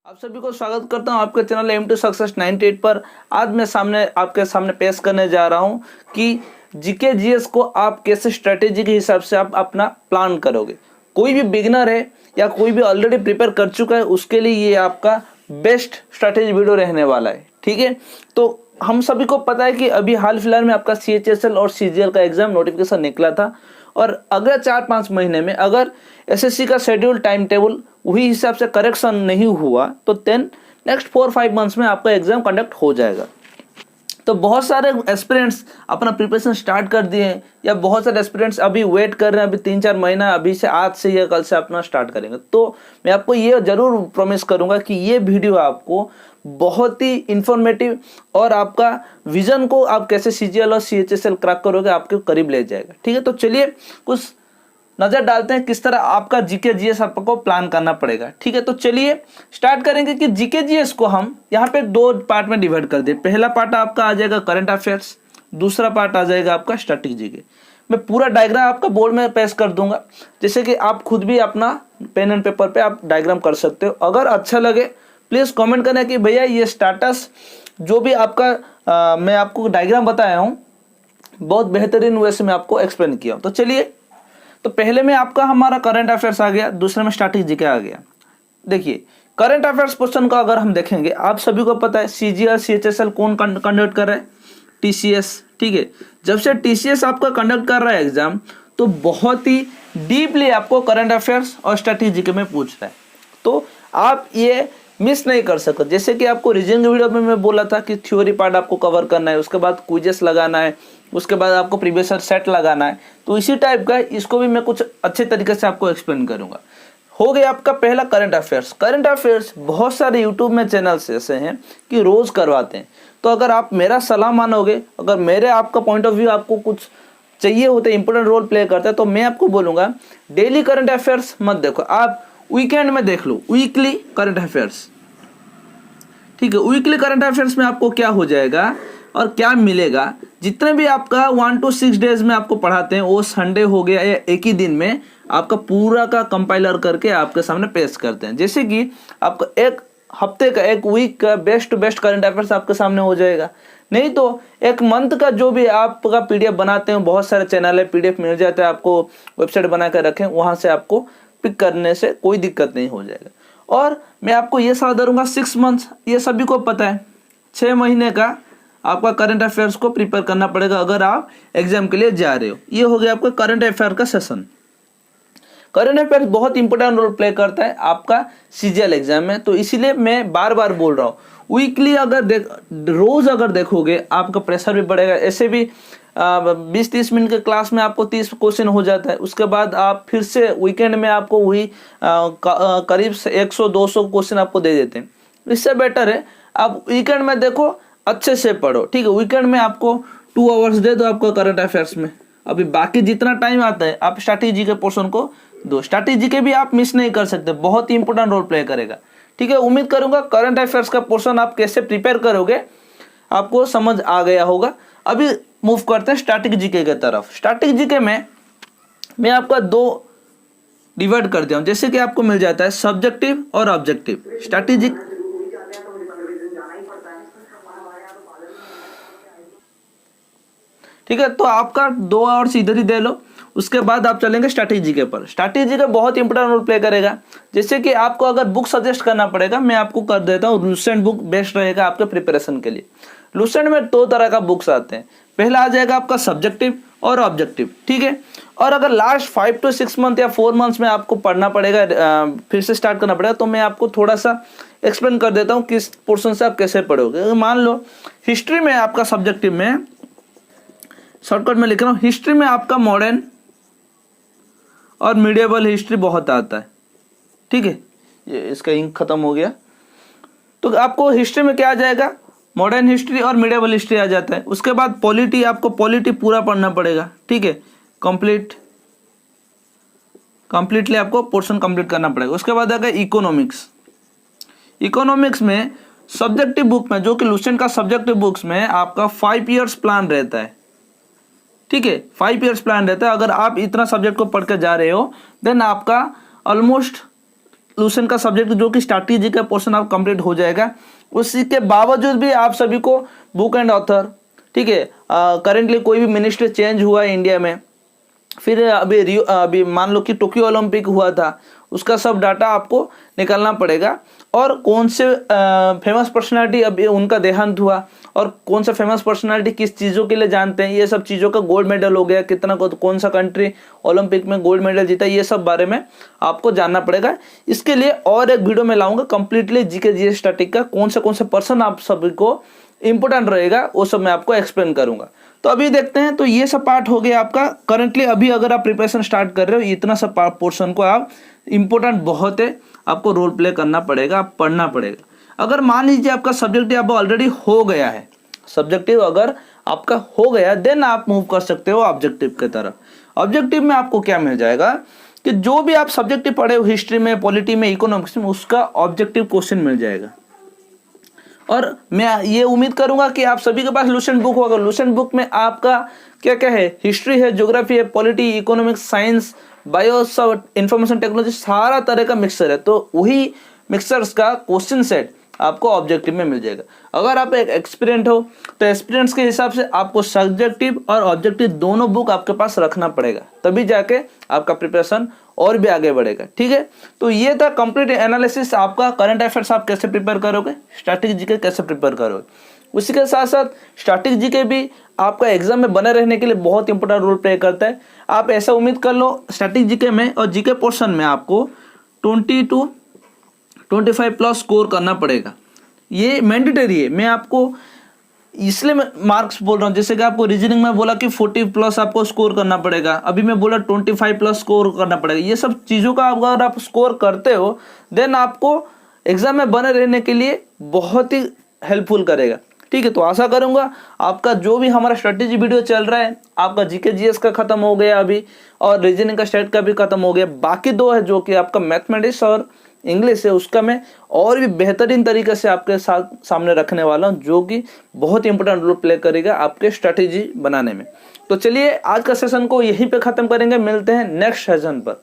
आप सभी को स्वागत करता हूं आपके चैनल एम टू सक्सेस 98 पर। आज मैं आपके सामने पेश करने जा रहा हूं कि जीके जीएस को आप कैसे स्ट्रेटेजी के हिसाब से आप अपना प्लान करोगे। कोई भी बिगिनर है या कोई भी ऑलरेडी प्रिपेयर कर चुका है उसके लिए ये आपका बेस्ट स्ट्रेटेजी वीडियो रहने वाला है। ठीक है, तो हम सभी को पता है कि अभी हाल फिलहाल में आपका CHSL और CGL का एग्जाम नोटिफिकेशन निकला था और अगले 4-5 महीने में अगर SSC का शेड्यूल टाइम टेबल वही हिसाब से करेक्शन नहीं हुआ तो देन नेक्स्ट 4-5 मंथ्स में आपका एग्जाम कंडक्ट हो जाएगा। तो बहुत सारे एस्पिरेंट्स अपना प्रिपरेशन स्टार्ट कर दिए हैं या बहुत सारे एस्पिरेंट्स अभी वेट कर रहे हैं, अभी 3-4 महीना अभी से आज से या कल से अपना स्टार्ट करेंगे। तो मैं आपको ये जरूर प्रॉमिस करूंगा कि ये वीडियो आपको बहुत ही इंफॉर्मेटिव और आपका विजन को आप कैसे CGL और CHSL क्रैक करोगे आपके करीब ले जाएगा। ठीक है, तो चलिए कुछ नजर डालते हैं किस तरह आपका जीके जीएस आपको प्लान करना पड़ेगा। ठीक है, तो चलिए स्टार्ट करेंगे कि जीके जीएस को हम यहाँ पे 2 पार्ट में डिवाइड कर दे। पहला पार्ट आपका आ जाएगा करंट अफेयर्स, दूसरा पार्ट आ जाएगा आपका स्टैटिक जीके। मैं पूरा डायग्राम आपका बोर्ड में पेश कर दूंगा, जैसे कि आप खुद भी अपना पेन एंड पेपर पे आप डायग्राम कर सकते हो। अगर अच्छा लगे प्लीज कमेंट करना कि भैया ये स्टेटस जो भी आपका मैं आपको डायग्राम बताया हूँ बहुत बेहतरीन वे से मैं आपको एक्सप्लेन किया हूँ। तो चलिए, तो पहले में आपका हमारा करंट अफेयर्स आ गया, दूसरे में स्टैटिक जीके आ गया। देखिए करंट अफेयर्स क्वेश्चन का अगर हम देखेंगे, आप सभी को पता है CGL CHSL कौन कंडक्ट कर रहा है? TCS। ठीक है, जब से TCS आपका कंडक्ट कर रहा है एग्जाम तो बहुत ही डीपली आपको करंट अफेयर्स और स्टैटिक जीके में पूछ रहा है, तो आप ये मिस नहीं कर सकते। जैसे कि आपको रीजनिंग वीडियो में मैं बोला था कि थ्योरी पार्ट आपको कवर करना है, उसके बाद क्विजेस लगाना है, उसके बाद आपको प्रीवियस सेट लगाना है, तो इसी टाइप का इसको भी मैं कुछ अच्छे तरीके से आपको एक्सप्लेन करूंगा। हो गया आपका पहला करंट अफेयर्स। करंट अफेयर्स बहुत सारे यूट्यूब में चैनल्स ऐसे हैं कि रोज करवाते हैं, तो अगर आप मेरा सलाह मानोगे, अगर मेरे आपका पॉइंट ऑफ व्यू आपको कुछ चाहिए होता है, इंपॉर्टेंट रोल प्ले करता है, तो मैं आपको बोलूंगा डेली करंट अफेयर्स मत देखो, आप वीकेंड में देख लो, वीकली करंट अफेयर्स। ठीक है, वीकली करंट अफेयर्स में आपको क्या हो जाएगा और क्या मिलेगा, जितने भी आपका 1 to 6 डेज में आपको पढ़ाते हैं वो संडे हो गया या एक ही दिन में आपका पूरा का कंपाइलर करके आपके सामने पेश करते हैं। जैसे कि आपका एक हफ्ते का, एक वीक का best to best current affairs आपके सामने हो जाएगा। नहीं तो एक मंथ का जो भी आपका PDF बनाते हैं, बहुत सारे चैनल है, PDF मिल जाता है आपको, वेबसाइट बना कर रखें, वहां से आपको पिक करने से कोई दिक्कत नहीं हो जाएगा। और मैं आपको ये सलाह दूंगा 6 मंथ्स, ये सभी को पता है 6 महीने का आपका करंट अफेयर्स को प्रिपेयर करना पड़ेगा अगर आप एग्जाम के लिए जा रहे हो। ये हो गया आपका करंट अफेयर का सेशन। करंट अफेयर्स बहुत इंपॉर्टेंट रोल प्ले करता है आपका CGL एग्जाम में, तो इसीलिए मैं बार बार बोल रहा हूँ वीकली अगर रोज अगर देखोगे आपका प्रेशर भी बढ़ेगा। ऐसे भी 20-30 मिनट के क्लास में आपको 30 क्वेश्चन हो जाता है, उसके बाद आप फिर से वीकेंड में आपको वही करीब 100-200 क्वेश्चन आपको दे देते हैं। इससे बेटर है आप वीकेंड में देखो, अच्छे से पढ़ो। ठीक है, वीकेंड में आपको 2 आवर्स दे दो आपको करंट अफेयर्स में, अभी बाकी जितना टाइम आता है आप स्ट्रैटेजी के पोर्शन को दो। स्ट्रैटेजी के भी आप मिस नहीं कर सकते, बहुत ही इंपॉर्टेंट रोल प्ले करेगा। ठीक है, उम्मीद करूंगा करंट अफेयर्स का पोर्शन आप कैसे प्रिपेयर करोगे आपको समझ आ गया होगा। अभी मूव करते हैं स्टैटिक जीके की तरफ। स्टैटिक जीके में मैं आपका 2 डिवाइड कर दिया हूं, जैसे कि आपको मिल जाता है सब्जेक्टिव और ऑब्जेक्टिव। स्ट्रैटेजिक ठीक है, तो आपका 2 आवर्स इधर ही दे लो, उसके बाद आप चलेंगे स्ट्रैटेजी जीके पर। स्ट्रैटेजी जीके बहुत इंपॉर्टेंट रोल प्ले करेगा। जैसे कि आपको अगर बुक सजेस्ट करना पड़ेगा, मैं आपको कर देता हूँ लुसेंट बुक बेस्ट रहेगा आपके प्रिपरेशन के लिए। लुसेंट में 2 तरह का बुक्स आते हैं, पहला आ जाएगा आपका सब्जेक्टिव और ऑब्जेक्टिव। ठीक है, और अगर लास्ट 5 to 6 मंथ या 4 मंथ्स में आपको पढ़ना पड़ेगा, फिर से स्टार्ट करना पड़ेगा, तो मैं आपको थोड़ा सा एक्सप्लेन कर देता हूँ किस पोर्शन से आप कैसे पढ़ोगे। मान लो हिस्ट्री में आपका सब्जेक्टिव में, शॉर्टकट में लिख रहा हूँ, हिस्ट्री में आपका मॉडर्न और मिडिएवल हिस्ट्री बहुत आता है। ठीक है, ये इसका इंक खत्म हो गया, तो आपको हिस्ट्री में क्या आ जाएगा, मॉडर्न हिस्ट्री और मिडिएवल हिस्ट्री आ जाता है। उसके बाद पॉलिटी, आपको पॉलिटी पूरा पढ़ना पड़ेगा। ठीक है, कंप्लीटली आपको पोर्शन कंप्लीट करना पड़ेगा। उसके बाद आएगा इकोनॉमिक्स। इकोनॉमिक्स में सब्जेक्टिव बुक में, जो कि लुसेंट का सब्जेक्टिव बुक्स में आपका 5 ईयर्स प्लान रहता है। ठीक है, 5 ईयर्स प्लान रहता है। अगर आप इतना सब्जेक्ट को पढ़ के जा रहे हो देन आपका ऑलमोस्ट सोल्यूशन का सब्जेक्ट जो कि स्ट्रैटेजी का पोर्शन आप कंप्लीट हो जाएगा। उसी के बावजूद भी आप सभी को बुक एंड ऑथर, ठीक है, करेंटली कोई भी मिनिस्टर चेंज हुआ है इंडिया में, फिर अभी मान लो कि टोक्यो ओलंपिक हुआ था, उसका सब डाटा आपको निकालना पड़ेगा, और कौन से फेमस पर्सनालिटी अभी उनका देहांत हुआ, और कौन सा फेमस पर्सनालिटी किस चीज़ों के लिए जानते हैं, ये सब चीज़ों का गोल्ड मेडल हो गया कितना, कौन सा कंट्री ओलंपिक में गोल्ड मेडल जीता, ये सब बारे में आपको जानना पड़ेगा। इसके लिए और एक वीडियो में लाऊंगा कंप्लीटली जीके जीएस स्टैटिक का, कौन से पर्सन आप सभी को इंपॉर्टेंट रहेगा वो सब मैं आपको एक्सप्लेन करूंगा। तो अभी देखते हैं, तो ये सब पार्ट हो गया आपका करंटली। अभी अगर आप प्रिपरेशन स्टार्ट कर रहे हो, इतना सब पोर्शन को आप इंपॉर्टेंट बहुत है, आपको रोल प्ले करना पड़ेगा, आप पढ़ना पड़ेगा। अगर मान लीजिए आपका सब्जेक्टिव अब ऑलरेडी हो गया है, सब्जेक्टिव अगर आपका हो गया, देन आप मूव कर सकते हो ऑब्जेक्टिव की तरफ। ऑब्जेक्टिव में आपको क्या मिल जाएगा कि जो भी आप सब्जेक्टिव पढ़े हो, हिस्ट्री में, पॉलिटी में, इकोनॉमिक्स में, उसका ऑब्जेक्टिव क्वेश्चन मिल जाएगा। और मैं ये उम्मीद करूंगा कि आप सभी के पास लुसेंट बुक होगा। लुसेंट बुक में आपका क्या क्या है, हिस्ट्री है, ज्योग्राफी है, पॉलिटी, इकोनॉमिक्स, साइंस, बायो, सब इंफॉर्मेशन टेक्नोलॉजी, सारा तरह का मिक्सर है। तो वही मिक्सर्स का क्वेश्चन सेट आपको ऑब्जेक्टिव में मिल जाएगा। अगर आप एक एक्सपीरियंट हो तो एक्सपीरियंस के हिसाब से आपको सब्जेक्टिव और ऑब्जेक्टिव दोनों बुक आपके पास रखना पड़ेगा, तभी जाके आपका प्रिपरेशन और भी आगे बढ़ेगा। ठीक है, तो ये था कंप्लीट एनालिसिस आपका। करंट अफेयर्स आप कैसे प्रिपेयर करोगे, स्टैटिक जीके कैसे प्रिपेयर करोगे, उसी के साथ साथ स्टैटिक जीके भी आपका एग्जाम में बने रहने के लिए बहुत इंपॉर्टेंट रोल प्ले करता है। आप ऐसा उम्मीद कर लो स्टैटिक जीके में और जीके पोर्शन में आपको 20 to 25 प्लस स्कोर करना पड़ेगा। ये मैंडेटरी है। मैं आपको इसलिए मैं मार्क्स बोल रहा हूँ, जैसे कि आपको रीजनिंग में बोला कि 40 प्लस आपको स्कोर करना पड़ेगा, अभी मैं बोला 25 प्लस स्कोर करना पड़ेगा। ये सब चीज़ों का अगर आप स्कोर करते हो, देन आपको एग्जाम में बने रहने के लिए बहुत ही हेल्पफुल करेगा। ठीक है, तो आशा करूंगा आपका जो भी हमारा स्ट्रेटेजी वीडियो चल रहा है, आपका जीके जीएस का खत्म हो गया अभी, और रीजनिंग का स्टेट का भी खत्म हो गया। बाकी दो है जो कि आपका मैथमेटिक्स और इंग्लिश है, उसका मैं और भी बेहतरीन तरीके से आपके साथ सामने रखने वाला हूं, जो कि बहुत इंपॉर्टेंट रोल प्ले करेगा आपके स्ट्रेटेजी बनाने में। तो चलिए आज का सेशन को यहीं पे खत्म करेंगे, मिलते हैं नेक्स्ट सेशन पर।